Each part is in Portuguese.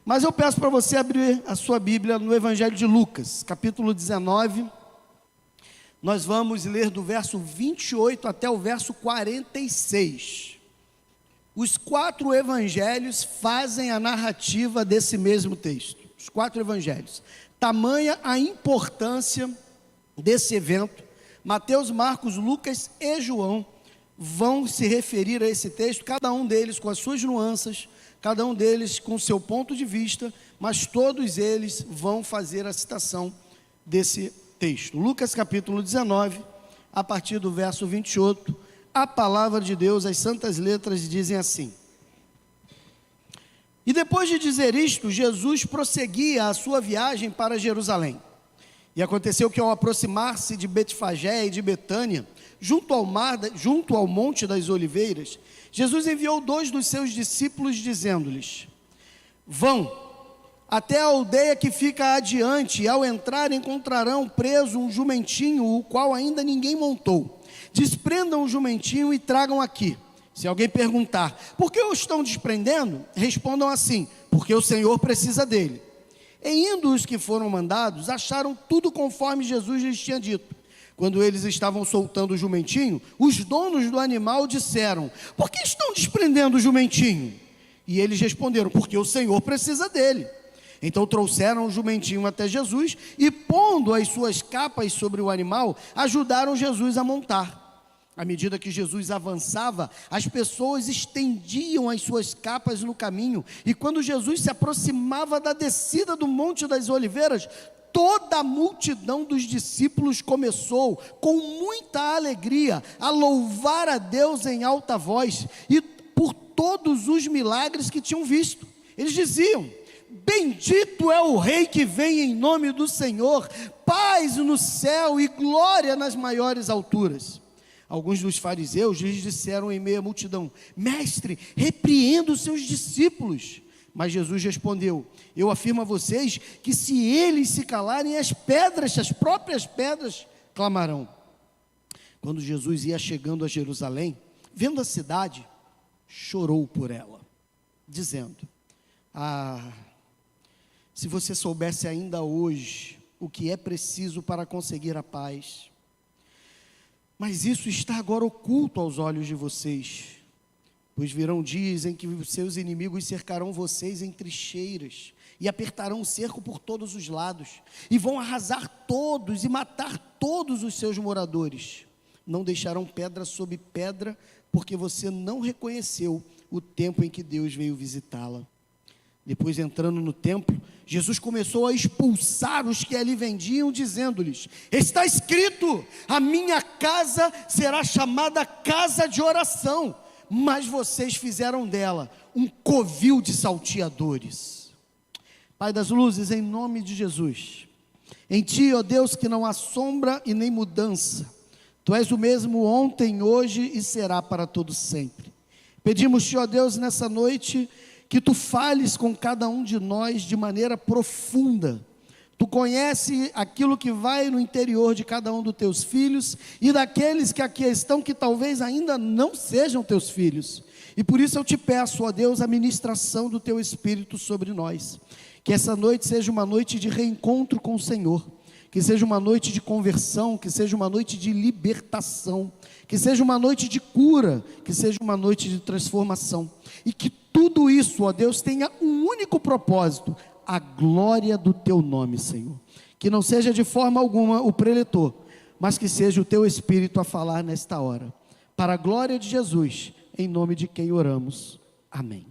Mas eu peço para você abrir a sua Bíblia no Evangelho de Lucas, capítulo 19. Nós vamos ler do verso 28 até o verso 46. Os 4 evangelhos fazem a narrativa desse mesmo texto. Os 4 evangelhos. Tamanha a importância desse evento. Mateus, Marcos, Lucas e João vão se referir a esse texto, cada um deles com as suas nuances, cada um deles com o seu ponto de vista, mas todos eles vão fazer a citação desse texto. Lucas capítulo 19, a partir do verso 28, a palavra de Deus, as santas letras dizem assim: E depois de dizer isto, Jesus prosseguia a sua viagem para Jerusalém. E aconteceu que ao aproximar-se de Betfagé e de Betânia, junto ao Monte das Oliveiras, Jesus enviou 2 dos seus discípulos, dizendo-lhes: Vão até a aldeia que fica adiante, e ao entrar encontrarão preso um jumentinho, o qual ainda ninguém montou. Desprendam o jumentinho e tragam aqui. Se alguém perguntar, por que o estão desprendendo? Respondam assim, porque o Senhor precisa dele. E indo os que foram mandados, acharam tudo conforme Jesus lhes tinha dito. Quando eles estavam soltando o jumentinho, os donos do animal disseram: Por que estão desprendendo o jumentinho? E eles responderam: Porque o Senhor precisa dele. Então trouxeram o jumentinho até Jesus e, pondo as suas capas sobre o animal, ajudaram Jesus a montar. À medida que Jesus avançava, as pessoas estendiam as suas capas no caminho, e quando Jesus se aproximava da descida do Monte das Oliveiras, toda a multidão dos discípulos começou, com muita alegria, a louvar a Deus em alta voz, e por todos os milagres que tinham visto. Eles diziam: Bendito é o Rei que vem em nome do Senhor, paz no céu e glória nas maiores alturas. Alguns dos fariseus lhes disseram em meio à multidão: Mestre, repreenda os seus discípulos. Mas Jesus respondeu: Eu afirmo a vocês que se eles se calarem, as próprias pedras clamarão. Quando Jesus ia chegando a Jerusalém, vendo a cidade, chorou por ela, dizendo: se você soubesse ainda hoje o que é preciso para conseguir a paz. Mas isso está agora oculto aos olhos de vocês. Pois virão dias em que os seus inimigos cercarão vocês em trincheiras e apertarão o cerco por todos os lados, e vão arrasar todos e matar todos os seus moradores. Não deixarão pedra sobre pedra, porque você não reconheceu o tempo em que Deus veio visitá-la. Depois, entrando no templo, Jesus começou a expulsar os que ali vendiam, dizendo-lhes: Está escrito, a minha casa será chamada casa de oração, mas vocês fizeram dela um covil de salteadores. Pai das luzes, em nome de Jesus, em Ti, ó Deus, que não há sombra e nem mudança, Tu és o mesmo ontem, hoje e será para todo sempre. Pedimos-Te, ó Deus, nessa noite, que Tu fales com cada um de nós de maneira profunda. Tu conhece aquilo que vai no interior de cada um dos Teus filhos e daqueles que aqui estão, que talvez ainda não sejam Teus filhos. E por isso eu Te peço, ó Deus, a ministração do Teu Espírito sobre nós. Que essa noite seja uma noite de reencontro com o Senhor, que seja uma noite de conversão, que seja uma noite de libertação, que seja uma noite de cura, que seja uma noite de transformação, e que tudo isso, ó Deus, tenha um único propósito: a glória do Teu nome, Senhor. Que não seja de forma alguma o preletor, mas que seja o Teu Espírito a falar nesta hora, para a glória de Jesus, em nome de quem oramos, amém.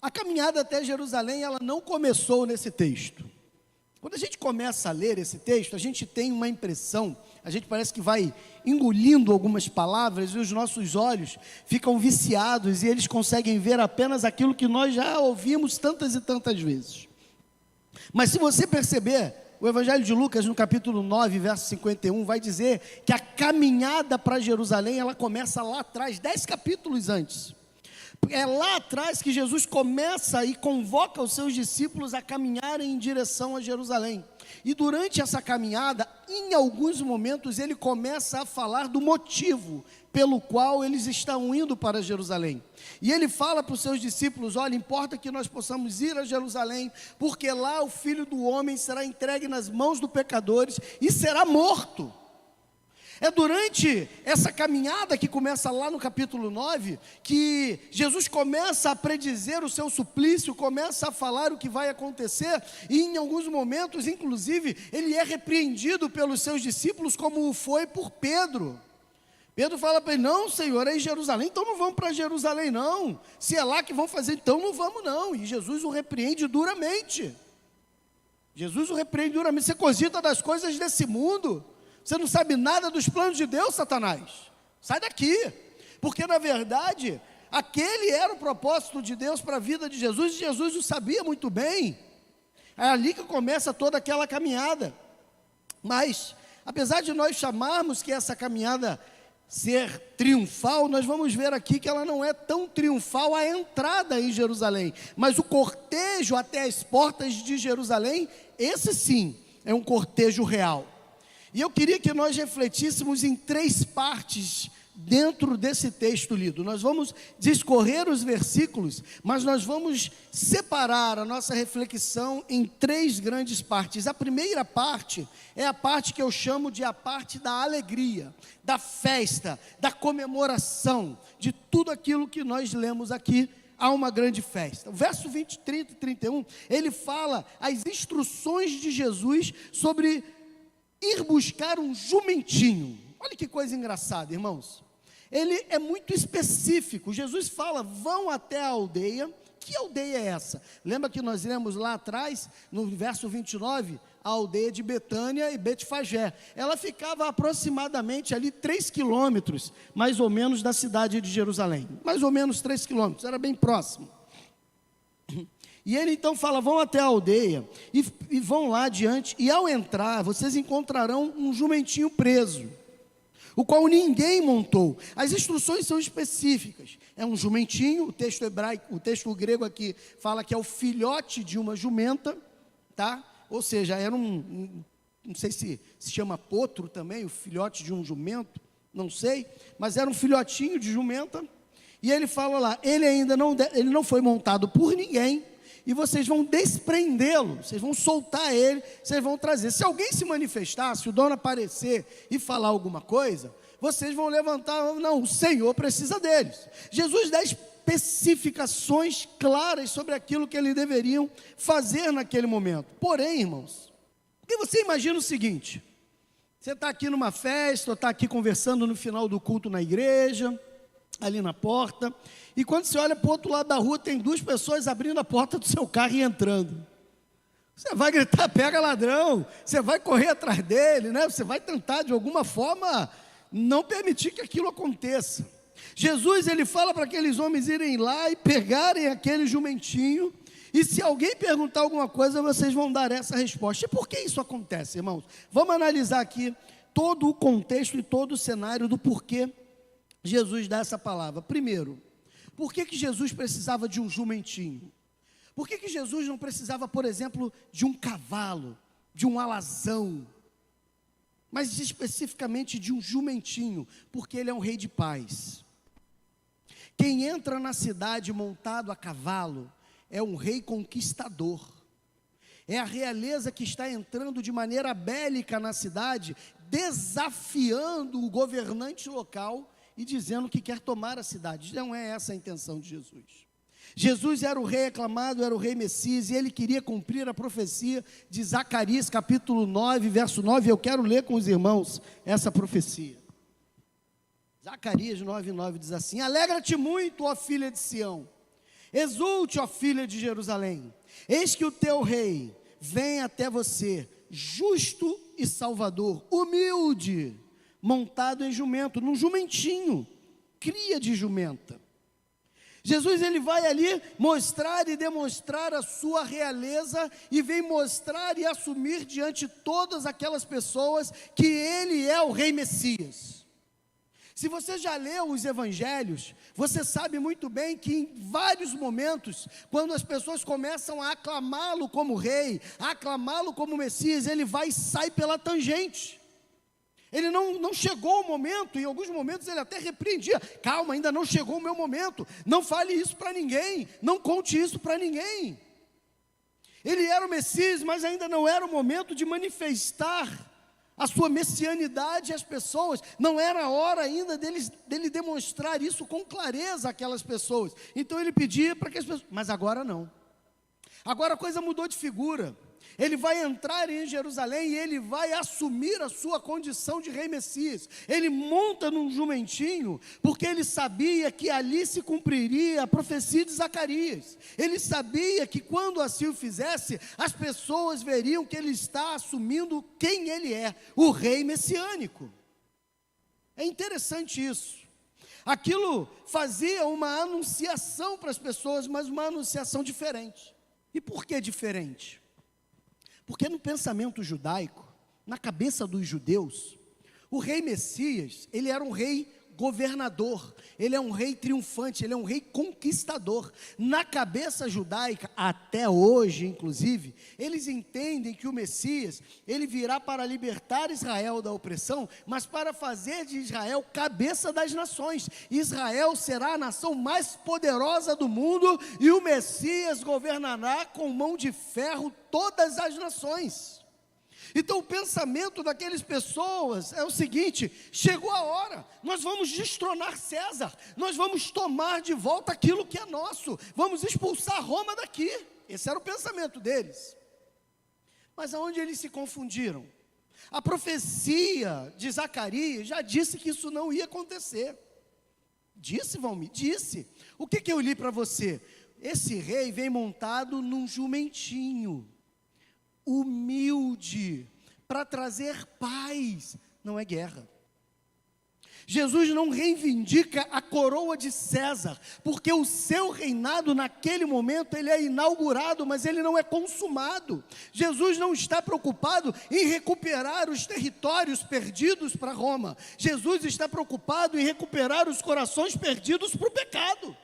A caminhada até Jerusalém, ela não começou nesse texto. Quando a gente começa a ler esse texto, a gente tem uma impressão, a gente parece que vai engolindo algumas palavras e os nossos olhos ficam viciados e eles conseguem ver apenas aquilo que nós já ouvimos tantas e tantas vezes. Mas se você perceber, o Evangelho de Lucas, no capítulo 9, verso 51, vai dizer que a caminhada para Jerusalém, ela começa lá atrás, 10 capítulos antes. É lá atrás que Jesus começa e convoca os seus discípulos a caminharem em direção a Jerusalém. E durante essa caminhada, em alguns momentos, ele começa a falar do motivo pelo qual eles estão indo para Jerusalém. E ele fala para os seus discípulos: olha, importa que nós possamos ir a Jerusalém, porque lá o Filho do Homem será entregue nas mãos dos pecadores e será morto. É durante essa caminhada que começa lá no capítulo 9, que Jesus começa a predizer o seu suplício, começa a falar o que vai acontecer, e em alguns momentos, inclusive, ele é repreendido pelos seus discípulos, como foi por Pedro. Pedro fala para ele: não, Senhor, é em Jerusalém, então não vamos para Jerusalém não, se é lá que vão fazer, então não vamos não. E Jesus o repreende duramente. Jesus o repreende duramente. Você cogita das coisas desse mundo, você não sabe nada dos planos de Deus, Satanás. Sai daqui. Porque na verdade, aquele era o propósito de Deus para a vida de Jesus, e Jesus o sabia muito bem. É ali que começa toda aquela caminhada. Mas, apesar de nós chamarmos que essa caminhada ser triunfal, nós vamos ver aqui que ela não é tão triunfal a entrada em Jerusalém, mas o cortejo até as portas de Jerusalém, esse sim, é um cortejo real. E eu queria que nós refletíssemos em 3 partes dentro desse texto lido. Nós vamos discorrer os versículos, mas nós vamos separar a nossa reflexão em 3 grandes partes. A primeira parte é a parte que eu chamo de a parte da alegria, da festa, da comemoração, de tudo aquilo que nós lemos aqui. Há uma grande festa. O verso 20, 30 e 31, ele fala as instruções de Jesus sobre ir buscar um jumentinho. Olha que coisa engraçada, irmãos. Ele é muito específico. Jesus fala: vão até a aldeia. Que aldeia é essa? Lembra que nós lemos lá atrás, no verso 29, a aldeia de Betânia e Betfagé. Ela ficava aproximadamente ali 3 quilômetros, mais ou menos, da cidade de Jerusalém. Mais ou menos 3 quilômetros, era bem próximo. E ele então fala: vão até a aldeia e vão lá adiante, e ao entrar, vocês encontrarão um jumentinho preso, o qual ninguém montou. As instruções são específicas. É um jumentinho, o texto hebraico, o texto grego aqui fala que é o filhote de uma jumenta, tá? Ou seja, era não sei se chama potro também, o filhote de um jumento, não sei, mas era um filhotinho de jumenta. E ele fala lá: ele não foi montado por ninguém, e vocês vão desprendê-lo, vocês vão soltar ele, vocês vão trazer. Se alguém se manifestar, se o dono aparecer e falar alguma coisa, vocês vão levantar: não, o Senhor precisa deles. Jesus dá especificações claras sobre aquilo que eles deveriam fazer naquele momento. Porém, irmãos, porque você imagina o seguinte: você está aqui numa festa, ou está aqui conversando no final do culto na igreja, ali na porta, e quando você olha para o outro lado da rua, tem 2 pessoas abrindo a porta do seu carro e entrando. Você vai gritar: pega ladrão, você vai correr atrás dele, né? Você vai tentar de alguma forma não permitir que aquilo aconteça. Jesus, ele fala para aqueles homens irem lá e pegarem aquele jumentinho, e se alguém perguntar alguma coisa, vocês vão dar essa resposta. E por que isso acontece, irmãos? Vamos analisar aqui todo o contexto e todo o cenário do porquê Jesus dá essa palavra. Primeiro, por que Jesus precisava de um jumentinho? Por que Jesus não precisava, por exemplo, de um cavalo, de um alazão, mas especificamente de um jumentinho? Porque ele é um rei de paz. Quem entra na cidade montado a cavalo é um rei conquistador. É a realeza que está entrando de maneira bélica na cidade, desafiando o governante local e dizendo que quer tomar a cidade. Não é essa a intenção de Jesus. Jesus era o rei aclamado, era o rei Messias, e ele queria cumprir a profecia de Zacarias, capítulo 9, verso 9. Eu quero ler com os irmãos essa profecia. Zacarias 9:9 diz assim: alegra-te muito, ó filha de Sião, exulte, ó filha de Jerusalém, eis que o teu rei vem até você, justo e salvador, humilde, montado em jumento, num jumentinho, cria de jumenta. Jesus, ele vai ali mostrar e demonstrar a sua realeza, e vem mostrar e assumir diante de todas aquelas pessoas que ele é o rei Messias. Se você já leu os evangelhos, você sabe muito bem que em vários momentos, quando as pessoas começam a aclamá-lo como rei, a aclamá-lo como Messias, ele vai e sai pela tangente. Ele não chegou o momento, em alguns momentos ele até repreendia: calma, ainda não chegou o meu momento, não fale isso para ninguém, não conte isso para ninguém. Ele era o Messias, mas ainda não era o momento de manifestar a sua messianidade às pessoas, não era a hora ainda dele demonstrar isso com clareza àquelas pessoas. Então ele pedia para que as pessoas, mas agora não. Agora a coisa mudou de figura. Ele vai entrar em Jerusalém e ele vai assumir a sua condição de rei Messias. Ele monta num jumentinho, porque ele sabia que ali se cumpriria a profecia de Zacarias. Ele sabia que quando assim o fizesse, as pessoas veriam que ele está assumindo quem ele é, o rei messiânico. É interessante isso. Aquilo fazia uma anunciação para as pessoas, mas uma anunciação diferente. E por que diferente? Porque no pensamento judaico, na cabeça dos judeus, o rei Messias, ele era um rei governador, ele é um rei triunfante, ele é um rei conquistador. Na cabeça judaica, até hoje inclusive, eles entendem que o Messias, ele virá para libertar Israel da opressão, mas para fazer de Israel cabeça das nações. Israel será a nação mais poderosa do mundo e o Messias governará com mão de ferro todas as nações. Então o pensamento daquelas pessoas é o seguinte: chegou a hora, nós vamos destronar César, nós vamos tomar de volta aquilo que é nosso, vamos expulsar Roma daqui. Esse era o pensamento deles. Mas aonde eles se confundiram? A profecia de Zacarias já disse que isso não ia acontecer. Disse, Valmir? Disse. O que eu li para você? Esse rei vem montado num jumentinho, humilde, para trazer paz, não é guerra. Jesus não reivindica a coroa de César, porque o seu reinado naquele momento ele é inaugurado, mas ele não é consumado. Jesus não está preocupado em recuperar os territórios perdidos para Roma. Jesus está preocupado em recuperar os corações perdidos para o pecado.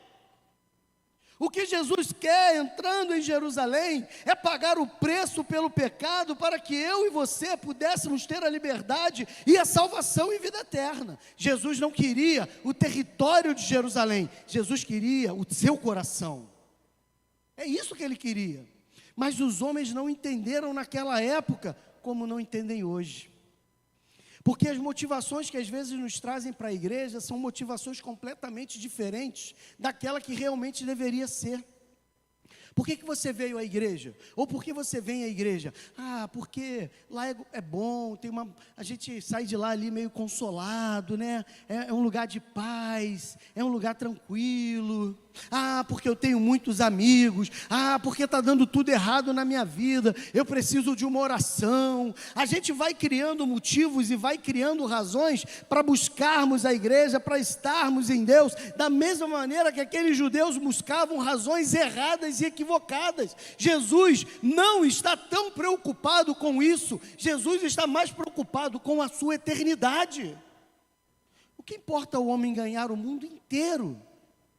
O que Jesus quer entrando em Jerusalém é pagar o preço pelo pecado para que eu e você pudéssemos ter a liberdade e a salvação em vida eterna. Jesus não queria o território de Jerusalém, Jesus queria o seu coração. É isso que ele queria. Mas os homens não entenderam naquela época como não entendem hoje. Porque as motivações que às vezes nos trazem para a igreja são motivações completamente diferentes daquela que realmente deveria ser. Por que você veio à igreja? Ou por que você vem à igreja? Ah, porque lá é bom, a gente sai de lá ali meio consolado, né? É um lugar de paz, é um lugar tranquilo. Ah, porque eu tenho muitos amigos. Ah, porque está dando tudo errado na minha vida. Eu preciso de uma oração. A gente vai criando motivos e vai criando razões para buscarmos a igreja, para estarmos em Deus, da mesma maneira que aqueles judeus buscavam razões erradas e equivocadas. Jesus não está tão preocupado com isso. Jesus está mais preocupado com a sua eternidade. O que importa o homem ganhar o mundo inteiro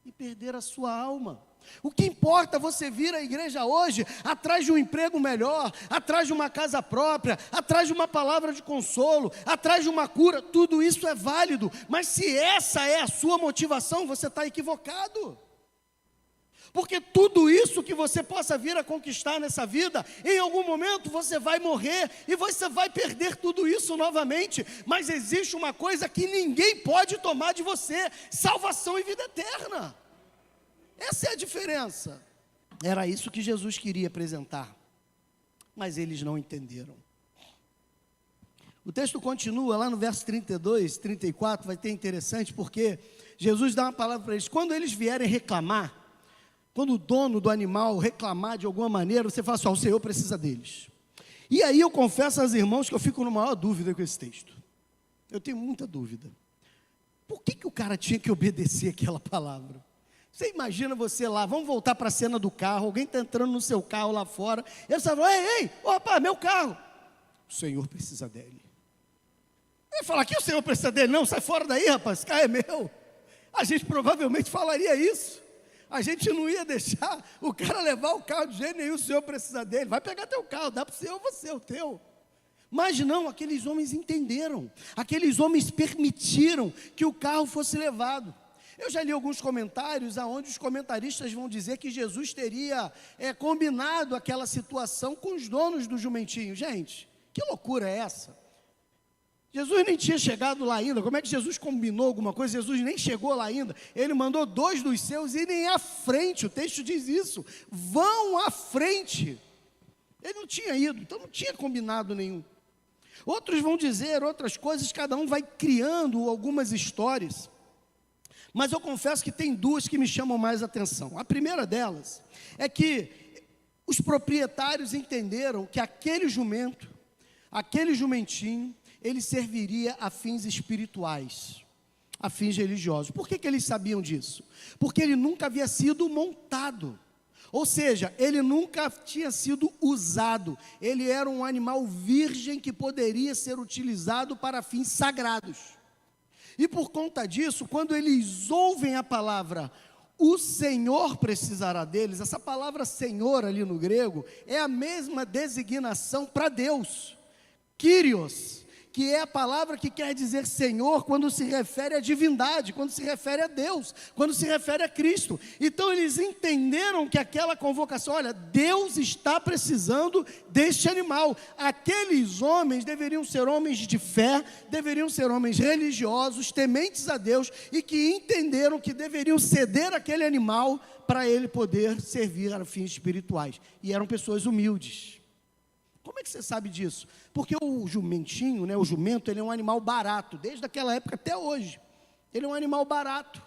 e perder a sua alma? O que importa você vir à igreja hoje atrás de um emprego melhor, atrás de uma casa própria, atrás de uma palavra de consolo, atrás de uma cura? Tudo isso é válido, mas se essa é a sua motivação, você está equivocado. Porque tudo isso que você possa vir a conquistar nessa vida, em algum momento você vai morrer e você vai perder tudo isso novamente. Mas existe uma coisa que ninguém pode tomar de você: salvação e vida eterna. Essa é a diferença. Era isso que Jesus queria apresentar, mas eles não entenderam. O texto continua lá no verso 32, 34, vai ter interessante, porque Jesus dá uma palavra para eles. Quando eles vierem reclamar, quando o dono do animal reclamar de alguma maneira, você fala assim: o Senhor precisa deles. E aí eu confesso aos irmãos que eu fico numa maior dúvida com esse texto. Eu tenho muita dúvida. Por que o cara tinha que obedecer aquela palavra? Você imagina você lá, vamos voltar para a cena do carro, alguém está entrando no seu carro lá fora, e ele fala: ei, rapaz, meu carro. O Senhor precisa dele. Ele fala, aqui o senhor precisa dele, não, sai fora daí, rapaz, esse carro é meu. A gente provavelmente falaria isso. A gente não ia deixar o cara levar o carro de jeito nenhum, o senhor precisa dele, vai pegar teu carro, dá para o senhor, você, o teu. Mas não, aqueles homens entenderam, aqueles homens permitiram que o carro fosse levado. Eu já li alguns comentários onde os comentaristas vão dizer que Jesus teria combinado aquela situação com os donos do jumentinho. Gente, que loucura é essa? Jesus nem tinha chegado lá ainda. Como é que Jesus combinou alguma coisa? Jesus nem chegou lá ainda. Ele mandou 2 dos seus irem à frente, o texto diz isso, vão à frente. Ele não tinha ido, então não tinha combinado nenhum. Outros vão dizer outras coisas, cada um vai criando algumas histórias. Mas eu confesso que tem 2 que me chamam mais atenção. A primeira delas é que os proprietários entenderam que aquele jumento, aquele jumentinho, ele serviria a fins espirituais, a fins religiosos. Por que eles sabiam disso? Porque ele nunca havia sido montado. Ou seja, ele nunca tinha sido usado. Ele era um animal virgem que poderia ser utilizado para fins sagrados. E por conta disso, quando eles ouvem a palavra, o Senhor precisará deles, essa palavra Senhor ali no grego, é a mesma designação para Deus, Kyrios, que é a palavra que quer dizer Senhor quando se refere à divindade, quando se refere a Deus, quando se refere a Cristo. Então eles entenderam que aquela convocação, olha, Deus está precisando deste animal. Aqueles homens deveriam ser homens de fé, deveriam ser homens religiosos, tementes a Deus, e que entenderam que deveriam ceder aquele animal para ele poder servir a fins espirituais. E eram pessoas humildes. Como é que você sabe disso? Porque o jumentinho, o jumento, ele é um animal barato, desde aquela época até hoje. Ele é um animal barato.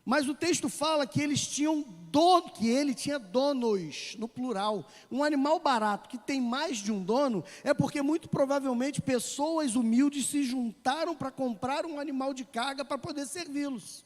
Mas o texto fala que eles tinham dono, que ele tinha donos, no plural. Um animal barato que tem mais de um dono, é porque muito provavelmente pessoas humildes se juntaram para comprar um animal de carga para poder servi-los.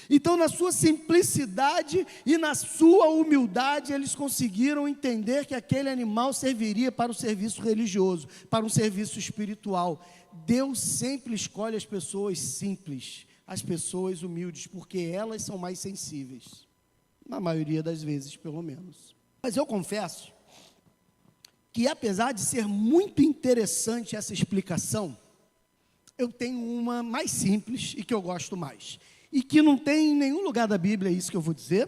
Então, na sua simplicidade e na sua humildade, eles conseguiram entender que aquele animal serviria para o serviço religioso, para um serviço espiritual. Deus sempre escolhe as pessoas simples, as pessoas humildes, porque elas são mais sensíveis, na maioria das vezes, pelo menos. Mas eu confesso que, apesar de ser muito interessante essa explicação, eu tenho uma mais simples e que eu gosto mais. E que não tem em nenhum lugar da Bíblia, é isso que eu vou dizer.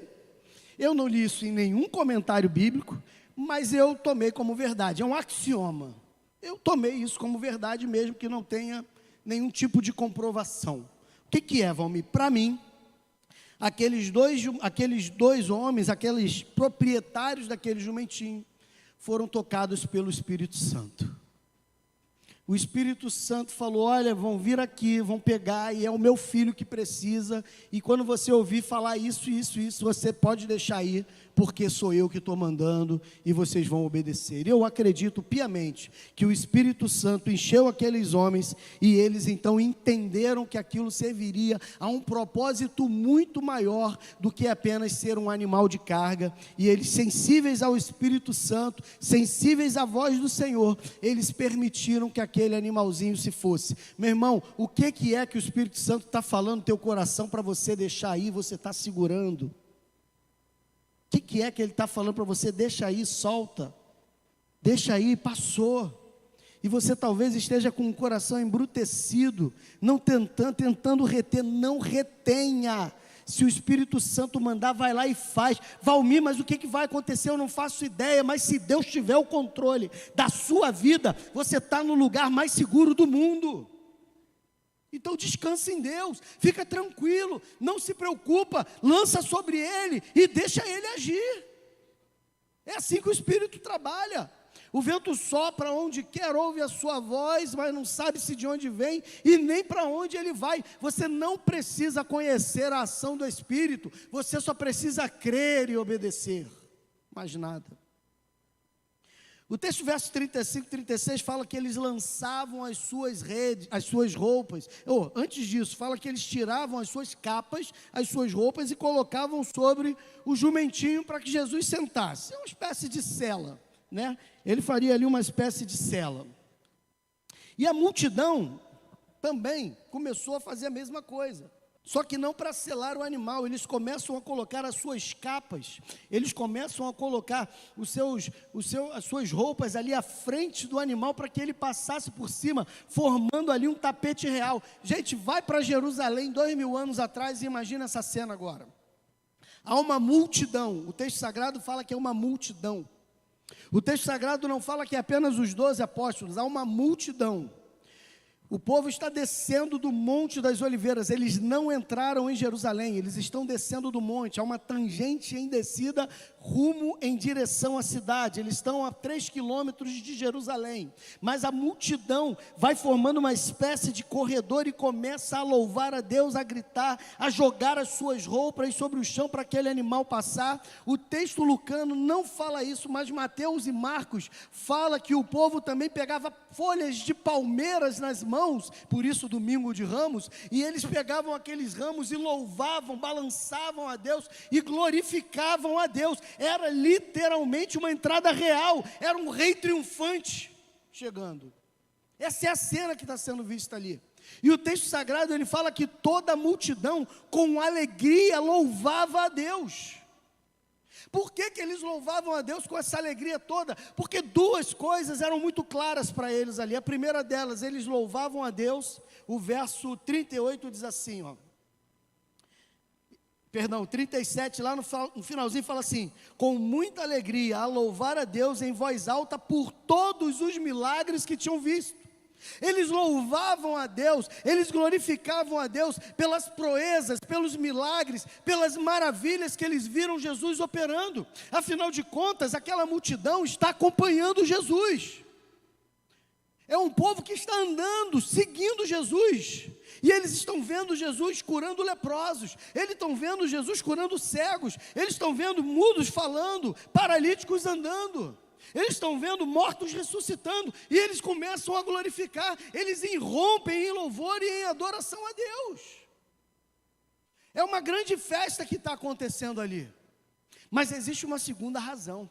Eu não li isso em nenhum comentário bíblico, mas eu tomei como verdade, é um axioma. Eu tomei isso como verdade mesmo, que não tenha nenhum tipo de comprovação. O que é, Valmir? Para mim, aqueles dois homens, aqueles proprietários daquele jumentinho, foram tocados pelo Espírito Santo. O Espírito Santo falou, olha, vão vir aqui, vão pegar, e é o meu filho que precisa, e quando você ouvir falar isso, você pode deixar ir, porque sou eu que estou mandando, e vocês vão obedecer. Eu acredito piamente que o Espírito Santo encheu aqueles homens, e eles então entenderam que aquilo serviria a um propósito muito maior do que apenas ser um animal de carga, e eles, sensíveis ao Espírito Santo, sensíveis à voz do Senhor, eles permitiram que aquele animalzinho se fosse. Meu irmão, o que é que o Espírito Santo está falando no teu coração para você deixar aí, você está segurando? O que é que ele está falando para você? Deixa aí, solta. Deixa aí, passou. E você talvez esteja com o coração embrutecido, não tentando reter, não retenha. Se o Espírito Santo mandar, vai lá e faz. Valmir, mas o que vai acontecer? Eu não faço ideia, mas se Deus tiver o controle da sua vida, você está no lugar mais seguro do mundo. Então descansa em Deus, fica tranquilo, não se preocupa, lança sobre Ele e deixa Ele agir. É assim que o Espírito trabalha. O vento sopra onde quer, ouve a sua voz, mas não sabe se de onde vem e nem para onde ele vai. Você não precisa conhecer a ação do Espírito, você só precisa crer e obedecer, mais nada. O texto, verso 35 e 36, fala que eles lançavam as suas redes, as suas roupas. Antes disso, fala que eles tiravam as suas capas, as suas roupas e colocavam sobre o jumentinho para que Jesus sentasse. É uma espécie de cela, né? Ele faria ali uma espécie de cela. E a multidão também começou a fazer a mesma coisa. Só que não para selar o animal, eles começam a colocar as suas capas, eles começam a colocar as suas roupas ali à frente do animal para que ele passasse por cima, formando ali um tapete real. Gente, vai para Jerusalém 2000 anos atrás e imagina essa cena agora. Há uma multidão, o texto sagrado fala que é uma multidão. O texto sagrado não fala que é apenas os 12 apóstolos, há uma multidão. O povo está descendo do Monte das Oliveiras, eles não entraram em Jerusalém, eles estão descendo do monte, há uma tangente em descida, rumo em direção à cidade, eles estão a 3 quilômetros de Jerusalém, mas a multidão vai formando uma espécie de corredor e começa a louvar a Deus, a gritar, a jogar as suas roupas sobre o chão para aquele animal passar. O texto lucano não fala isso, mas Mateus e Marcos fala que o povo também pegava folhas de palmeiras nas mãos, por isso domingo de Ramos, e eles pegavam aqueles ramos e louvavam, balançavam a Deus e glorificavam a Deus. Era literalmente uma entrada real, era um rei triunfante chegando. Essa é a cena que está sendo vista ali. E o texto sagrado ele fala que toda a multidão com alegria louvava a Deus. Por que eles louvavam a Deus com essa alegria toda? Porque duas coisas eram muito claras para eles ali. A primeira delas, eles louvavam a Deus. O verso 38 diz assim, 37, lá no finalzinho fala assim: com muita alegria a louvar a Deus em voz alta por todos os milagres que tinham visto. Eles louvavam a Deus, eles glorificavam a Deus pelas proezas, pelos milagres, pelas maravilhas que eles viram Jesus operando. Afinal de contas, aquela multidão está acompanhando Jesus. É um povo que está andando, seguindo Jesus. E eles estão vendo Jesus curando leprosos, eles estão vendo Jesus curando cegos, eles estão vendo mudos falando, paralíticos andando. Eles estão vendo mortos ressuscitando, e eles começam a glorificar, eles irrompem em louvor e em adoração a Deus. É uma grande festa que está acontecendo ali, mas existe uma segunda razão.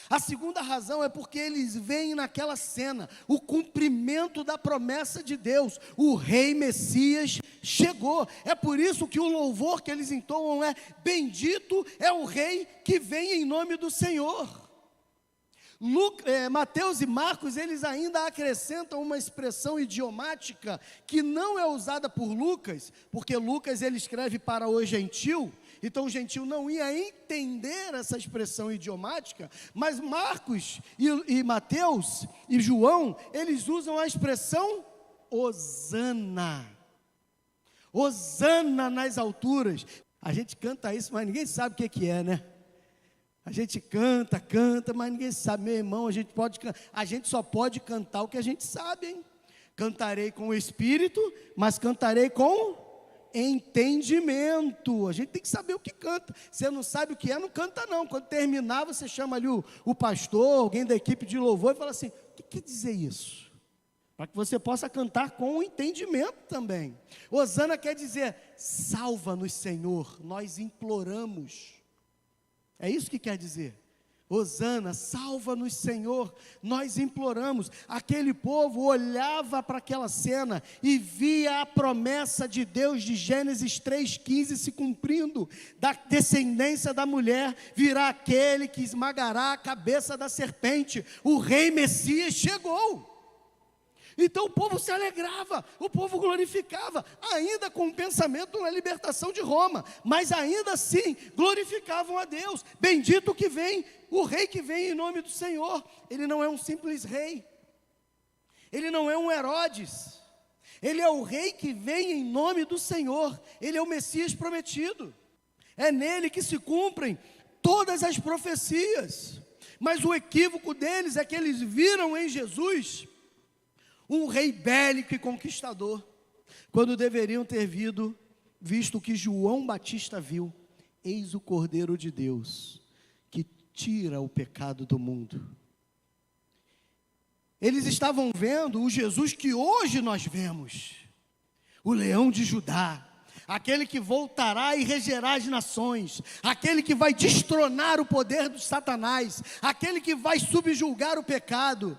A segunda razão é porque eles veem naquela cena o cumprimento da promessa de Deus, o rei Messias chegou. É por isso que o louvor que eles entoam é: bendito é o rei que vem em nome do Senhor. Mateus e Marcos, eles ainda acrescentam uma expressão idiomática que não é usada por Lucas, porque Lucas ele escreve para o gentil, então o gentil não ia entender essa expressão idiomática, mas Marcos e Mateus e João, eles usam a expressão hosana. Hosana nas alturas. A gente canta isso, mas ninguém sabe o que é, né? A gente canta, mas ninguém sabe. Meu irmão, a gente só pode cantar o que a gente sabe, hein? Cantarei com o Espírito, mas cantarei com entendimento. A gente tem que saber o que canta. Você não sabe o que é, não canta não. Quando terminar, você chama ali o pastor, alguém da equipe de louvor, e fala assim: o que quer dizer isso? Para que você possa cantar com entendimento também. Hosana quer dizer: salva-nos, Senhor, nós imploramos. É isso que quer dizer. Hosana, salva-nos, Senhor, nós imploramos. Aquele povo olhava para aquela cena e via a promessa de Deus de Gênesis 3,15 se cumprindo. Da descendência da mulher virá aquele que esmagará a cabeça da serpente. O rei Messias chegou. Então o povo se alegrava, o povo glorificava, ainda com o pensamento na libertação de Roma, mas ainda assim glorificavam a Deus. Bendito que vem, o rei que vem em nome do Senhor. Ele não é um simples rei, ele não é um Herodes, ele é o rei que vem em nome do Senhor, ele é o Messias prometido. É nele que se cumprem todas as profecias. Mas o equívoco deles é que eles viram em Jesus um rei bélico e conquistador, quando deveriam ter visto o que João Batista viu: eis o Cordeiro de Deus, que tira o pecado do mundo. Eles estavam vendo o Jesus que hoje nós vemos, o leão de Judá, aquele que voltará e regerá as nações, aquele que vai destronar o poder de Satanás, aquele que vai subjugar o pecado.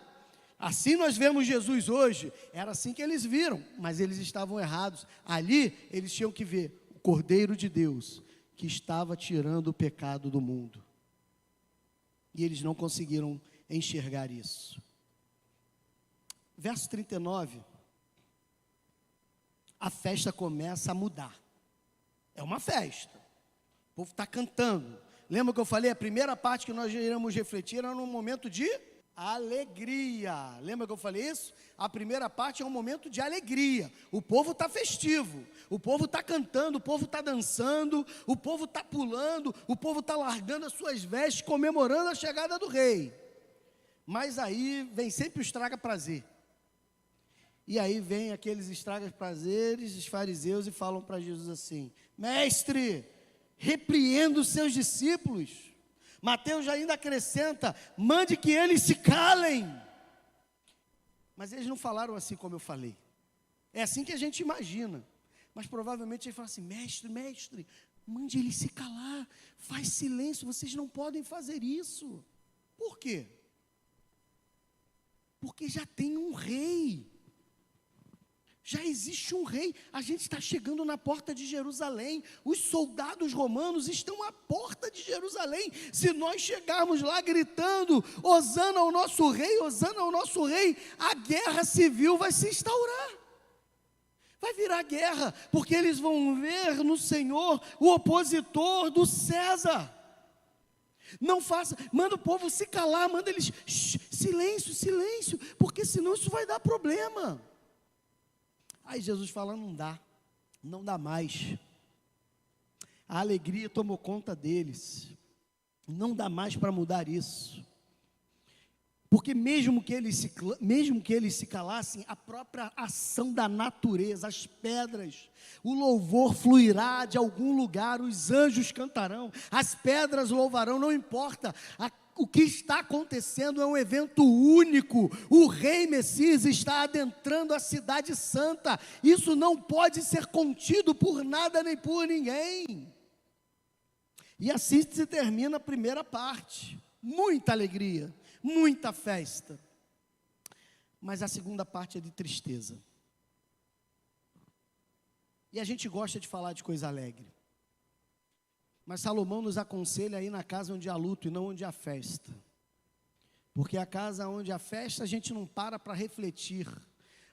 Assim nós vemos Jesus hoje, era assim que eles viram, mas eles estavam errados. Ali eles tinham que ver o Cordeiro de Deus, que estava tirando o pecado do mundo. E eles não conseguiram enxergar isso. Verso 39, a festa começa a mudar. É uma festa, o povo está cantando. Lembra que eu falei, a primeira parte que nós iremos refletir era num momento de alegria. Lembra que eu falei isso? A primeira parte é um momento de alegria. O povo está festivo, o povo está cantando, o povo está dançando, o povo está pulando, o povo está largando as suas vestes, comemorando a chegada do rei. Mas aí vem sempre o estraga-prazer. E aí vem aqueles estraga-prazeres, os fariseus, e falam para Jesus assim: mestre, repreenda os seus discípulos. Mateus já ainda acrescenta: mande que eles se calem. Mas eles não falaram assim como eu falei. É assim que a gente imagina. Mas provavelmente eles falam assim: mestre, mande eles se calar. Faz silêncio, vocês não podem fazer isso. Por quê? Porque já tem um rei. Já existe um rei, a gente está chegando na porta de Jerusalém, os soldados romanos estão à porta de Jerusalém. Se nós chegarmos lá gritando, hosana ao nosso rei, hosana ao nosso rei, a guerra civil vai se instaurar, vai virar guerra, porque eles vão ver no Senhor o opositor do César. Não faça, manda o povo se calar, manda eles, silêncio, porque senão isso vai dar problema. Aí Jesus fala: não dá mais. A alegria tomou conta deles. Não dá mais para mudar isso. Porque mesmo que eles se calassem, a própria ação da natureza, as pedras, o louvor fluirá de algum lugar, os anjos cantarão, as pedras louvarão, não importa. O que está acontecendo é um evento único. O rei Messias está adentrando a cidade santa. Isso não pode ser contido por nada nem por ninguém. E assim se termina a primeira parte. Muita alegria, muita festa. Mas a segunda parte é de tristeza. E a gente gosta de falar de coisa alegre. Mas Salomão nos aconselha a ir na casa onde há luto e não onde há festa. Porque a casa onde há festa a gente não para refletir.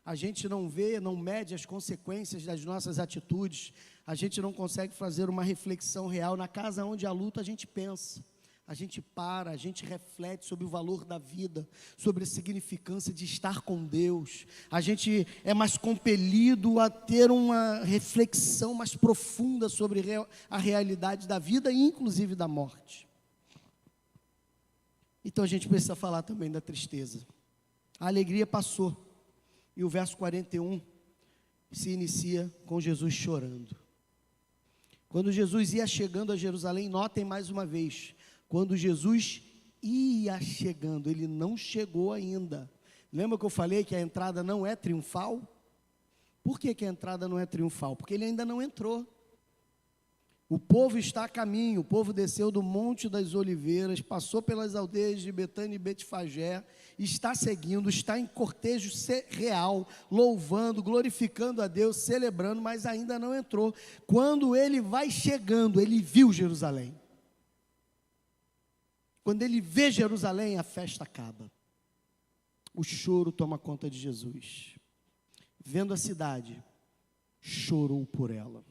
A gente não vê, não mede as consequências das nossas atitudes. A gente não consegue fazer uma reflexão real. Na casa onde há luto a gente pensa. A gente para, a gente reflete sobre o valor da vida, sobre a significância de estar com Deus. A gente é mais compelido a ter uma reflexão mais profunda sobre a realidade da vida e inclusive da morte. Então a gente precisa falar também da tristeza. A alegria passou. E o verso 41 se inicia com Jesus chorando. Quando Jesus ia chegando a Jerusalém, notem mais uma vez, quando Jesus ia chegando, ele não chegou ainda. Lembra que eu falei que a entrada não é triunfal? Por que a entrada não é triunfal? Porque ele ainda não entrou. O povo está a caminho, o povo desceu do Monte das Oliveiras, passou pelas aldeias de Betânia e Betfagé, está seguindo, está em cortejo real, louvando, glorificando a Deus, celebrando, mas ainda não entrou. Quando ele vai chegando, ele viu Jerusalém. Quando ele vê Jerusalém, a festa acaba. O choro toma conta de Jesus. Vendo a cidade, chorou por ela.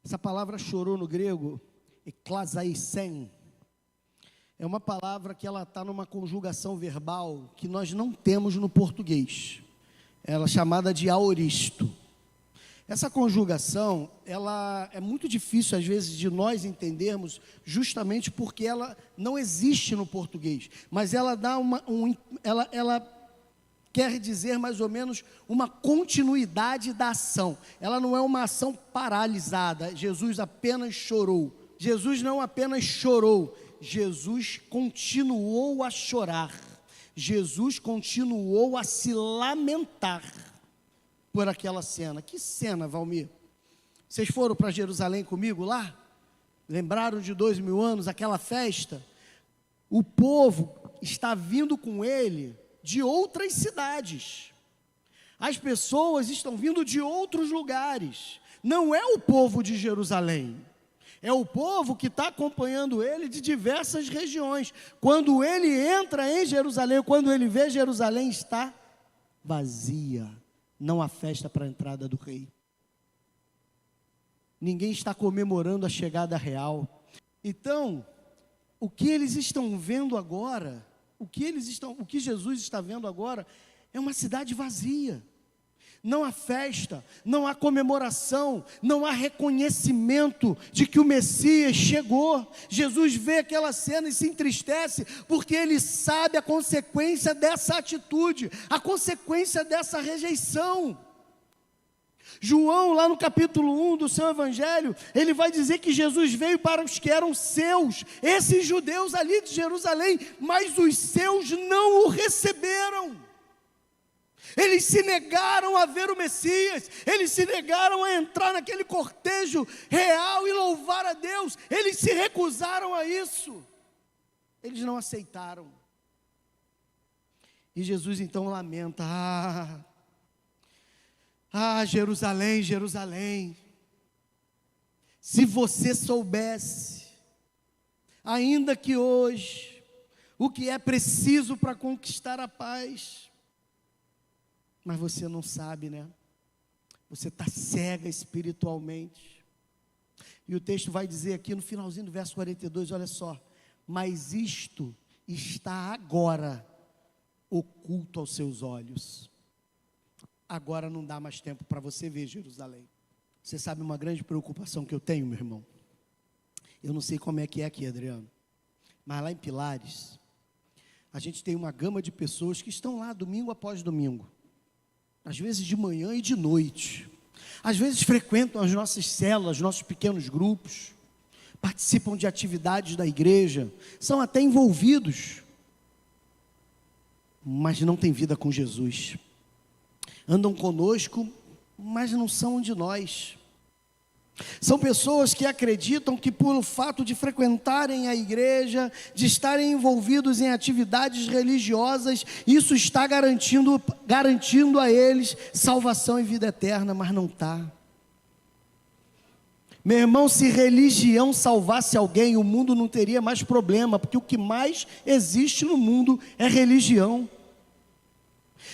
Essa palavra chorou no grego, eklasaisen, é uma palavra que ela está numa conjugação verbal que nós não temos no português. Ela é chamada de aoristo. Essa conjugação, ela é muito difícil às vezes de nós entendermos, justamente porque ela não existe no português, mas ela dá ela quer dizer mais ou menos uma continuidade da ação. Ela não é uma ação paralisada. Jesus apenas chorou. Jesus não apenas chorou, Jesus continuou a chorar. Jesus continuou a se lamentar por aquela cena. Que cena, Valmir? Vocês foram para Jerusalém comigo lá? Lembraram de 2000 anos, aquela festa? O povo está vindo com ele de outras cidades. As pessoas estão vindo de outros lugares. Não é o povo de Jerusalém. É o povo que está acompanhando ele de diversas regiões. Quando ele entra em Jerusalém, quando ele vê Jerusalém, está vazia. Não há festa para a entrada do rei. Ninguém está comemorando a chegada real. Então, o que eles estão vendo agora, o que Jesus está vendo agora, é uma cidade vazia. Não há festa, não há comemoração, não há reconhecimento de que o Messias chegou. Jesus vê aquela cena e se entristece, porque ele sabe a consequência dessa atitude, a consequência dessa rejeição. João, lá no capítulo 1 do seu evangelho, ele vai dizer que Jesus veio para os que eram seus, esses judeus ali de Jerusalém, mas os seus não o receberam. Eles se negaram a ver o Messias, eles se negaram a entrar naquele cortejo real e louvar a Deus, eles se recusaram a isso, eles não aceitaram. E Jesus então lamenta: Jerusalém, Jerusalém, se você soubesse, ainda que hoje, o que é preciso para conquistar a paz, mas você não sabe, né? Você está cega espiritualmente. E o texto vai dizer aqui no finalzinho do verso 42, olha só: mas isto está agora oculto aos seus olhos. Agora não dá mais tempo para você ver Jerusalém. Você sabe uma grande preocupação que eu tenho, meu irmão? Eu não sei como é que é aqui, Adriano, mas lá em Pilares, a gente tem uma gama de pessoas que estão lá domingo após domingo. Às vezes de manhã e de noite. Às vezes frequentam as nossas células, nossos pequenos grupos, participam de atividades da igreja, são até envolvidos, mas não têm vida com Jesus. Andam conosco, mas não são de nós. São pessoas que acreditam que pelo fato de frequentarem a igreja, de estarem envolvidos em atividades religiosas, isso está garantindo a eles salvação e vida eterna, mas não está. Meu irmão, se religião salvasse alguém, o mundo não teria mais problema, porque o que mais existe no mundo é religião.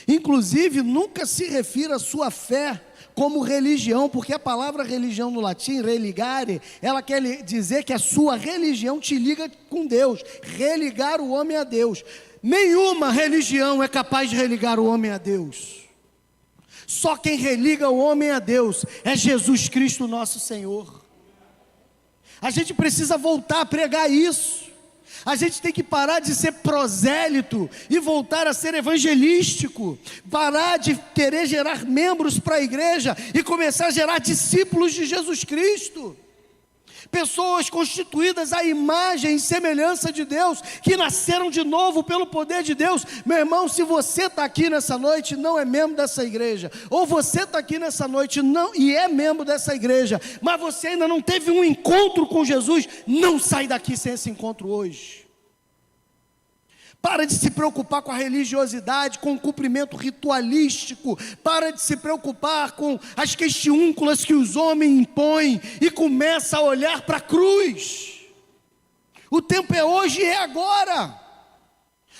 Inclusive, nunca se refira à sua fé como religião, porque a palavra religião no latim, religare, ela quer dizer que a sua religião te liga com Deus, religar o homem a Deus. Nenhuma religião é capaz de religar o homem a Deus. Só quem religa o homem a Deus é Jesus Cristo nosso Senhor. A gente precisa voltar a pregar isso. A gente tem que parar de ser prosélito e voltar a ser evangelístico, parar de querer gerar membros para a igreja e começar a gerar discípulos de Jesus Cristo, pessoas constituídas à imagem e semelhança de Deus, que nasceram de novo pelo poder de Deus. Meu irmão, se você está aqui nessa noite e não é membro dessa igreja, ou você está aqui nessa noite e é membro dessa igreja, mas você ainda não teve um encontro com Jesus, não sai daqui sem esse encontro hoje. Para de se preocupar com a religiosidade, com o cumprimento ritualístico. Para de se preocupar com as questiúnculas que os homens impõem e começa a olhar para a cruz. O tempo é hoje e é agora.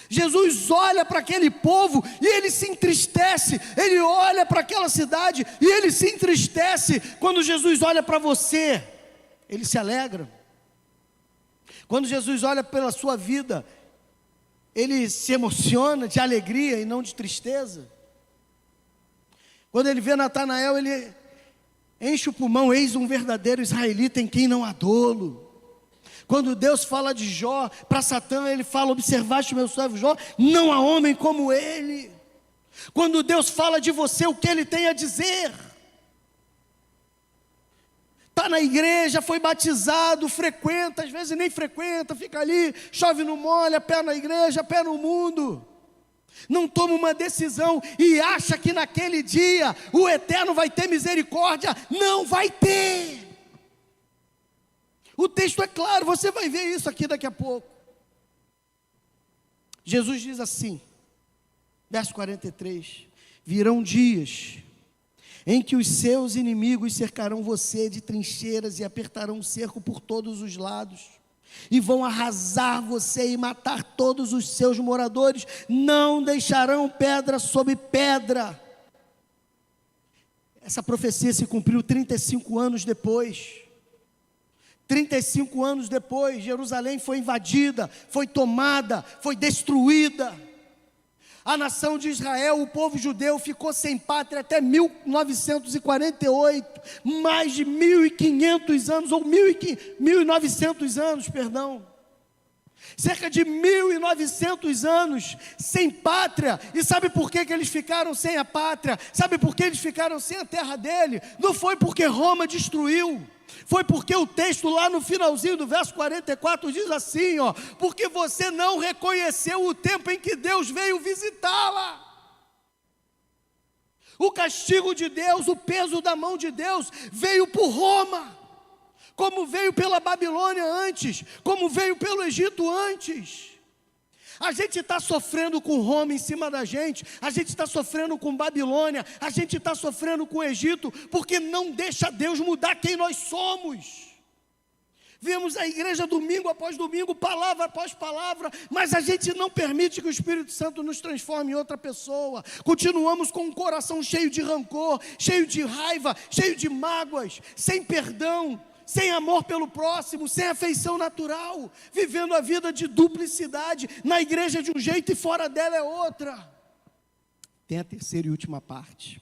Jesus olha para aquele povo e ele se entristece. Ele olha para aquela cidade e ele se entristece. Quando Jesus olha para você, ele se alegra. Quando Jesus olha pela sua vida, ele se emociona de alegria e não de tristeza. Quando ele vê Natanael, ele enche o pulmão: eis um verdadeiro israelita em quem não há dolo. Quando Deus fala de Jó para Satã, ele fala: observaste o meu servo Jó, não há homem como ele. Quando Deus fala de você, o que ele tem a dizer? Está na igreja, foi batizado, frequenta, às vezes nem frequenta, fica ali, chove não molha, pé na igreja, pé no mundo. Não toma uma decisão e acha que naquele dia o Eterno vai ter misericórdia. Não vai ter. O texto é claro, você vai ver isso aqui daqui a pouco. Jesus diz assim, verso 43, virão dias em que os seus inimigos cercarão você de trincheiras e apertarão o cerco por todos os lados, e vão arrasar você e matar todos os seus moradores, não deixarão pedra sobre pedra. Essa profecia se cumpriu 35 anos depois. 35 anos depois, Jerusalém foi invadida, foi tomada, foi destruída. A nação de Israel, o povo judeu, ficou sem pátria até 1948, mais de 1.500 anos, ou 1.900 anos, perdão. Cerca de 1.900 anos sem pátria. E sabe por que eles ficaram sem a pátria? Sabe por que eles ficaram sem a terra dele? Não foi porque Roma destruiu. Foi porque o texto lá no finalzinho do verso 44 diz assim, ó: porque você não reconheceu o tempo em que Deus veio visitá-la. O castigo de Deus, o peso da mão de Deus veio por Roma, como veio pela Babilônia antes, como veio pelo Egito antes. A gente está sofrendo com Roma em cima da gente, a gente está sofrendo com Babilônia, a gente está sofrendo com o Egito, porque não deixa Deus mudar quem nós somos. Vemos a igreja domingo após domingo, palavra após palavra, mas a gente não permite que o Espírito Santo nos transforme em outra pessoa. Continuamos com um coração cheio de rancor, cheio de raiva, cheio de mágoas, sem perdão, sem amor pelo próximo, sem afeição natural, vivendo a vida de duplicidade, na igreja de um jeito e fora dela é outra. Tem a terceira e última parte.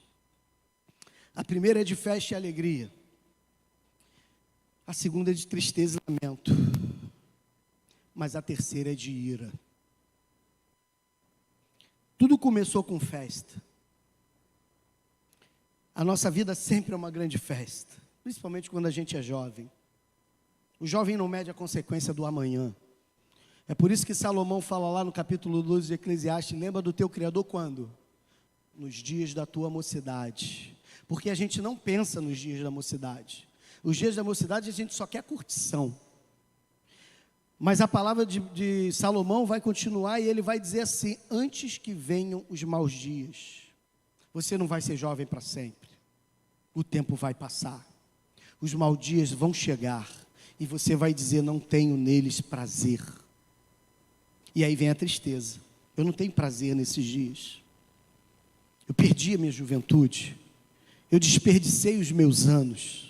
A primeira é de festa e alegria. A segunda é de tristeza e lamento. Mas a terceira é de ira. Tudo começou com festa. A nossa vida sempre é uma grande festa, principalmente quando a gente é jovem. O jovem não mede a consequência do amanhã. É por isso que Salomão fala lá no capítulo 12 de Eclesiastes: lembra do teu Criador quando? Nos dias da tua mocidade. Porque a gente não pensa nos dias da mocidade. Os dias da mocidade a gente só quer curtição. Mas a palavra de Salomão vai continuar e ele vai dizer assim: antes que venham os maus dias. Você não vai ser jovem para sempre. O tempo vai passar. Os maus dias vão chegar. E você vai dizer: não tenho neles prazer. E aí vem a tristeza. Eu não tenho prazer nesses dias. Eu perdi a minha juventude. Eu desperdicei os meus anos.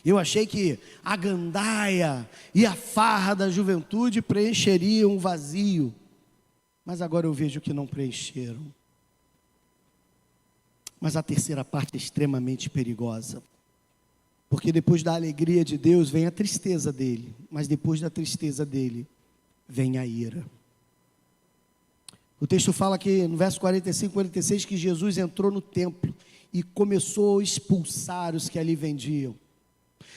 Eu achei que a gandaia e a farra da juventude preencheriam um vazio. Mas agora eu vejo que não preencheram. Mas a terceira parte é extremamente perigosa. Porque depois da alegria de Deus vem a tristeza dele. Mas depois da tristeza dele vem a ira. O texto fala que no verso 45, 46, que Jesus entrou no templo e começou a expulsar os que ali vendiam.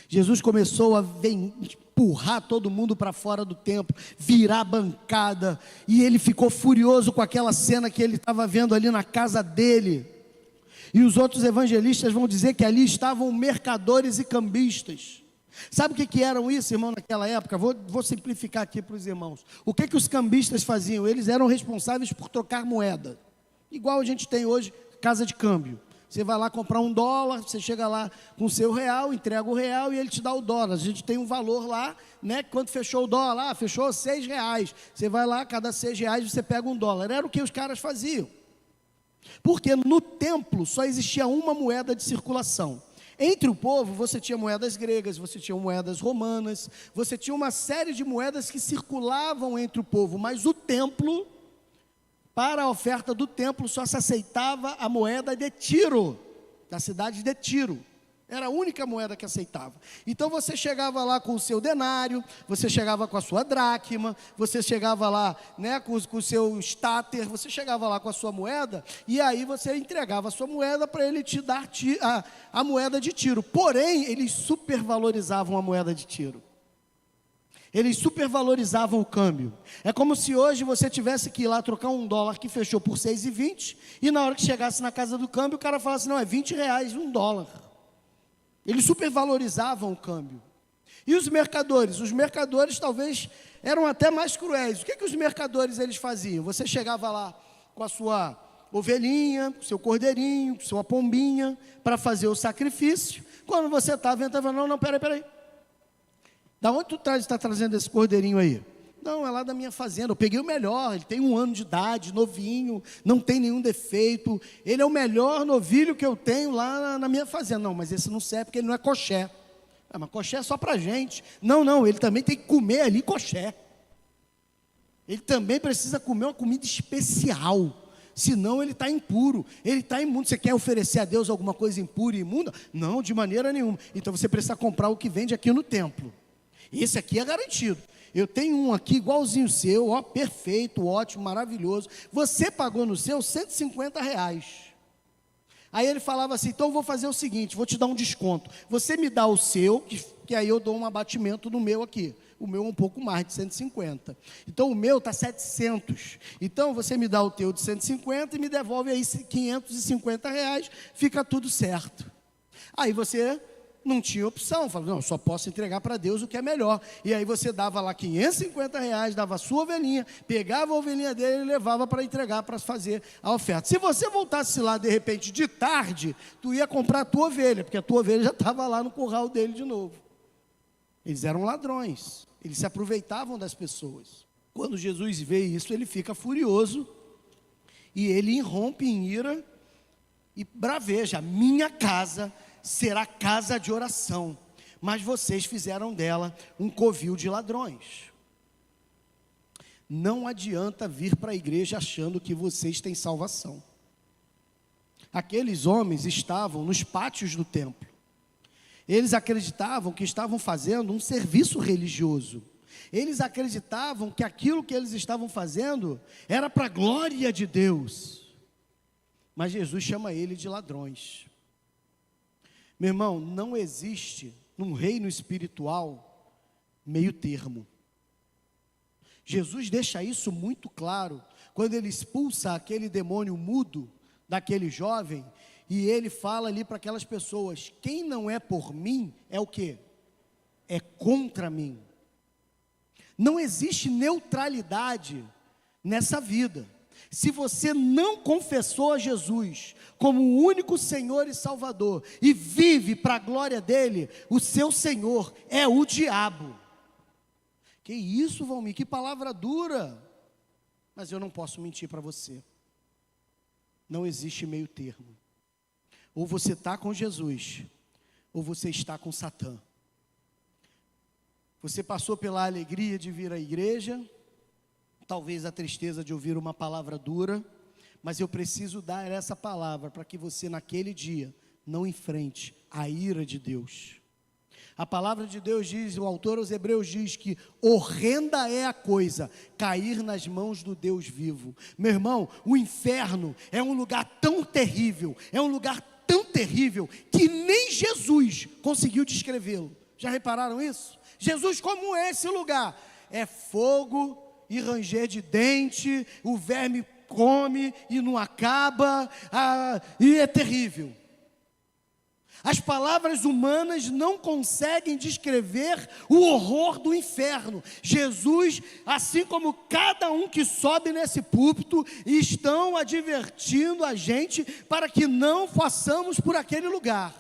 Jesus começou a empurrar todo mundo para fora do templo, virar a bancada, e ele ficou furioso com aquela cena que ele estava vendo ali na casa dele. E os outros evangelistas vão dizer que ali estavam mercadores e cambistas. Sabe o que eram isso, irmão, naquela época? Vou simplificar aqui para os irmãos. O que os cambistas faziam? Eles eram responsáveis por trocar moeda, igual a gente tem hoje, casa de câmbio. Você vai lá comprar $1, você chega lá com o seu real, entrega o real e ele te dá o dólar. A gente tem um valor lá, né? Quando fechou o dólar, fechou R$6. Você vai lá, cada R$6 você pega $1. Era o que os caras faziam. Porque no templo só existia uma moeda de circulação. Entre o povo você tinha moedas gregas, você tinha moedas romanas, você tinha uma série de moedas que circulavam entre o povo, mas o templo, para a oferta do templo, só se aceitava a moeda de Tiro, da cidade de Tiro. Era a única moeda que aceitava. Então você chegava lá com o seu denário, você chegava com a sua dracma, você chegava lá, né, com o seu estáter, você chegava lá com a sua moeda, e aí você entregava a sua moeda para ele te dar a moeda de Tiro. Porém, eles supervalorizavam a moeda de Tiro. Eles supervalorizavam o câmbio. É como se hoje você tivesse que ir lá trocar $1 que fechou por R$6,20, e na hora que chegasse na casa do câmbio, o cara falasse: não, é R$20 $1. Eles supervalorizavam o câmbio. E os mercadores? Os mercadores talvez eram até mais cruéis. O que os mercadores eles faziam? Você chegava lá com a sua ovelhinha, com o seu cordeirinho, com a sua pombinha, para fazer o sacrifício. Quando você estava entrando, não, peraí. Da onde tu está trazendo esse cordeirinho aí? Não, é lá da minha fazenda, eu peguei o melhor, ele tem 1 ano de idade, novinho, não tem nenhum defeito, ele é o melhor novilho que eu tenho lá na minha fazenda. Não, mas esse não serve porque ele não é coxé. Mas coxé é só para gente. Não, ele também tem que comer ali coxé. Ele também precisa comer uma comida especial, senão ele está impuro, ele está imundo. Você quer oferecer a Deus alguma coisa impura e imunda? Não, de maneira nenhuma. Então você precisa comprar o que vende aqui no templo. Esse aqui é garantido. Eu tenho um aqui igualzinho o seu, ó, perfeito, ótimo, maravilhoso. Você pagou no seu R$150. Aí ele falava assim, então eu vou fazer o seguinte, vou te dar um desconto. Você me dá o seu, que aí eu dou um abatimento no meu aqui. O meu é um pouco mais, de 150. Então o meu está 700. Então você me dá o teu de 150 e me devolve aí R$550, fica tudo certo. Aí você não tinha opção, falou, não, só posso entregar para Deus o que é melhor. E aí você dava lá R$550, dava a sua ovelhinha, pegava a ovelhinha dele e levava para entregar, para fazer a oferta. Se você voltasse lá de repente de tarde, tu ia comprar a tua ovelha, porque a tua ovelha já estava lá no curral dele de novo. Eles eram ladrões, eles se aproveitavam das pessoas. Quando Jesus vê isso, ele fica furioso e ele irrompe em ira e braveja, minha casa será casa de oração, mas vocês fizeram dela um covil de ladrões. Não adianta vir para a igreja achando que vocês têm salvação. Aqueles homens estavam nos pátios do templo. Eles acreditavam que estavam fazendo um serviço religioso. Eles acreditavam que aquilo que eles estavam fazendo era para a glória de Deus. Mas Jesus chama ele de ladrões. Meu irmão, não existe num reino espiritual meio termo. Jesus deixa isso muito claro quando ele expulsa aquele demônio mudo daquele jovem e ele fala ali para aquelas pessoas, quem não é por mim é o quê? É contra mim. Não existe neutralidade nessa vida. Se você não confessou a Jesus como o único Senhor e Salvador e vive para a glória dele, o seu Senhor é o diabo. Que isso, Valmir, que palavra dura. Mas eu não posso mentir para você. Não existe meio termo. Ou você está com Jesus, ou você está com Satã. Você passou pela alegria de vir à igreja, talvez a tristeza de ouvir uma palavra dura, mas eu preciso dar essa palavra para que você naquele dia não enfrente a ira de Deus. A palavra de Deus diz, o autor aos Hebreus diz que horrenda é a coisa cair nas mãos do Deus vivo. Meu irmão, o inferno é um lugar tão terrível, que nem Jesus conseguiu descrevê-lo. Já repararam isso? Jesus, como é esse lugar? É fogo e ranger de dente, o verme come e não acaba, e é terrível. As palavras humanas não conseguem descrever o horror do inferno. Jesus, assim como cada um que sobe nesse púlpito, estão advertindo a gente para que não façamos por aquele lugar.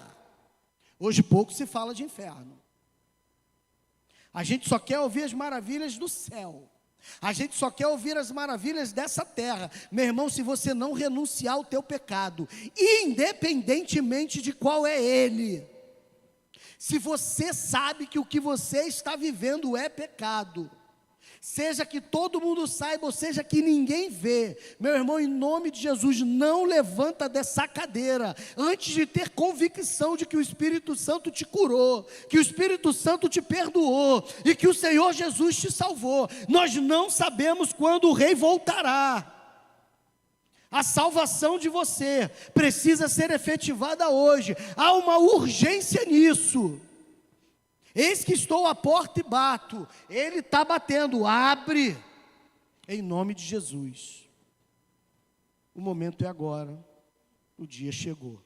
Hoje pouco se fala de inferno. A gente só quer ouvir as maravilhas do céu. A gente só quer ouvir as maravilhas dessa terra. Meu irmão, se você não renunciar ao teu pecado, independentemente de qual é ele, se você sabe que o que você está vivendo é pecado, seja que todo mundo saiba, ou seja que ninguém vê, meu irmão, em nome de Jesus, não levanta dessa cadeira, antes de ter convicção de que o Espírito Santo te curou, que o Espírito Santo te perdoou, e que o Senhor Jesus te salvou. Nós não sabemos quando o Rei voltará. A salvação de você precisa ser efetivada hoje, há uma urgência nisso. Eis que estou à porta e bato, ele está batendo, abre, em nome de Jesus. O momento é agora, o dia chegou.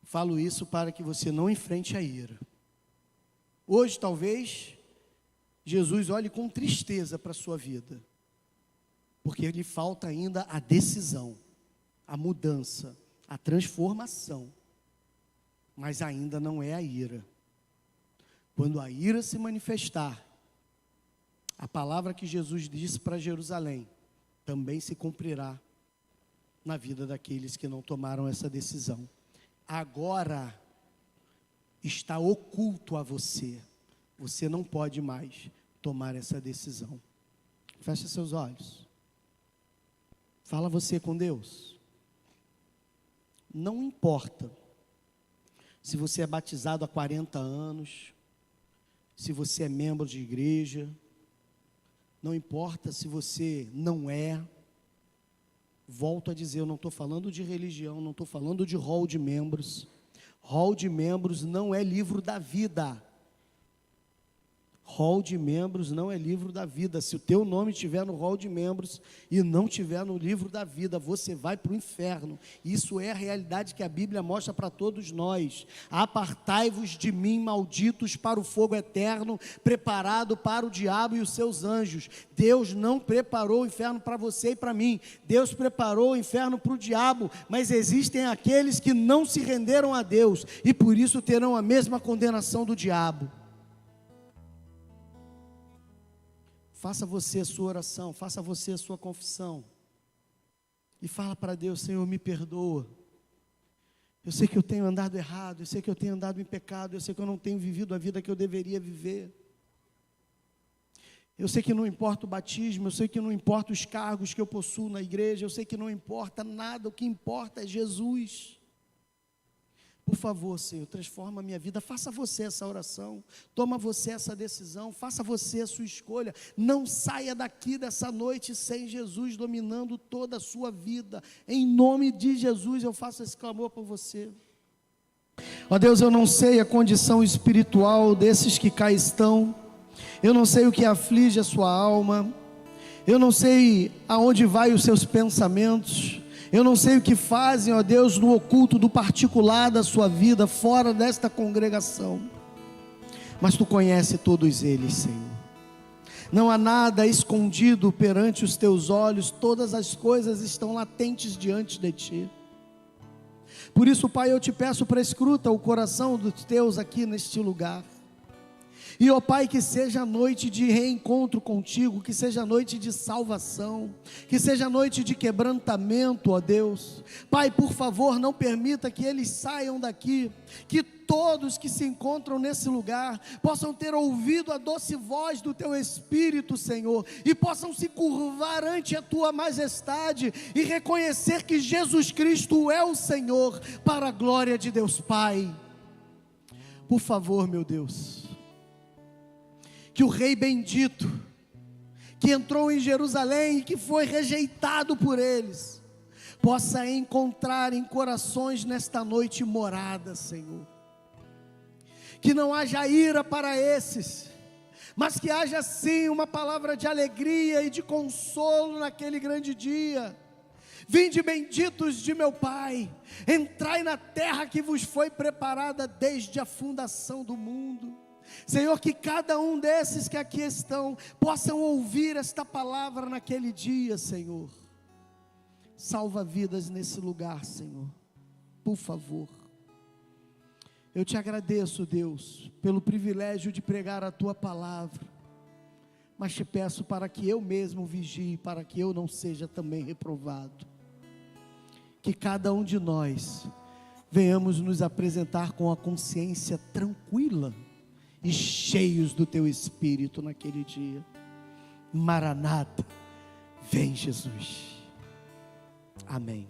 Falo isso para que você não enfrente a ira. Hoje, talvez, Jesus olhe com tristeza para a sua vida, porque lhe falta ainda a decisão, a mudança, a transformação, mas ainda não é a ira. Quando a ira se manifestar, a palavra que Jesus disse para Jerusalém também se cumprirá na vida daqueles que não tomaram essa decisão. Agora está oculto a você. Você não pode mais tomar essa decisão. Feche seus olhos. Fala você com Deus. Não importa se você é batizado há 40 anos, se você é membro de igreja, não importa se você não é. Volto a dizer, eu não estou falando de religião, não estou falando de rol de membros. Rol de membros não é livro da vida. Rol de membros não é livro da vida. Se o teu nome estiver no rol de membros e não estiver no livro da vida, você vai para o inferno. Isso é a realidade que a Bíblia mostra para todos nós. Apartai-vos de mim, malditos, para o fogo eterno, preparado para o diabo e os seus anjos. Deus não preparou o inferno para você e para mim. Deus preparou o inferno para o diabo, mas existem aqueles que não se renderam a Deus e por isso terão a mesma condenação do diabo. Faça você a sua oração, faça você a sua confissão. E fala para Deus: Senhor, me perdoa. Eu sei que eu tenho andado errado, eu sei que eu tenho andado em pecado, eu sei que eu não tenho vivido a vida que eu deveria viver. Eu sei que não importa o batismo, eu sei que não importa os cargos que eu possuo na igreja, eu sei que não importa nada, o que importa é Jesus. Por favor, Senhor, transforma a minha vida. Faça você essa oração, toma você essa decisão, faça você a sua escolha. Não saia daqui dessa noite sem Jesus dominando toda a sua vida. Em nome de Jesus eu faço esse clamor por você. Ó Deus, eu não sei a condição espiritual desses que cá estão, eu não sei o que aflige a sua alma, eu não sei aonde vai os seus pensamentos, eu não sei o que fazem, ó Deus, no oculto do particular da sua vida, fora desta congregação, mas Tu conheces todos eles, Senhor. Não há nada escondido perante os Teus olhos, todas as coisas estão latentes diante de Ti. Por isso, Pai, eu Te peço para escruta o coração dos Teus aqui neste lugar. E, ó Pai, que seja noite de reencontro contigo, que seja noite de salvação, que seja noite de quebrantamento, ó Deus. Pai, por favor, não permita que eles saiam daqui, que todos que se encontram nesse lugar possam ter ouvido a doce voz do Teu Espírito, Senhor, e possam se curvar ante a Tua majestade e reconhecer que Jesus Cristo é o Senhor, para a glória de Deus Pai. Por favor, meu Deus, que o Rei bendito, que entrou em Jerusalém e que foi rejeitado por eles, possa encontrar em corações nesta noite morada, Senhor. Que não haja ira para esses, mas que haja sim uma palavra de alegria e de consolo naquele grande dia. Vinde benditos de meu Pai, entrai na terra que vos foi preparada desde a fundação do mundo. Senhor, que cada um desses que aqui estão possam ouvir esta palavra naquele dia, Senhor. Salva vidas nesse lugar, Senhor, por favor. Eu Te agradeço, Deus, pelo privilégio de pregar a Tua palavra, mas Te peço para que eu mesmo vigie, para que eu não seja também reprovado. Que cada um de nós venhamos nos apresentar com a consciência tranquila e cheios do Teu Espírito naquele dia. Maranata, vem Jesus. Amém.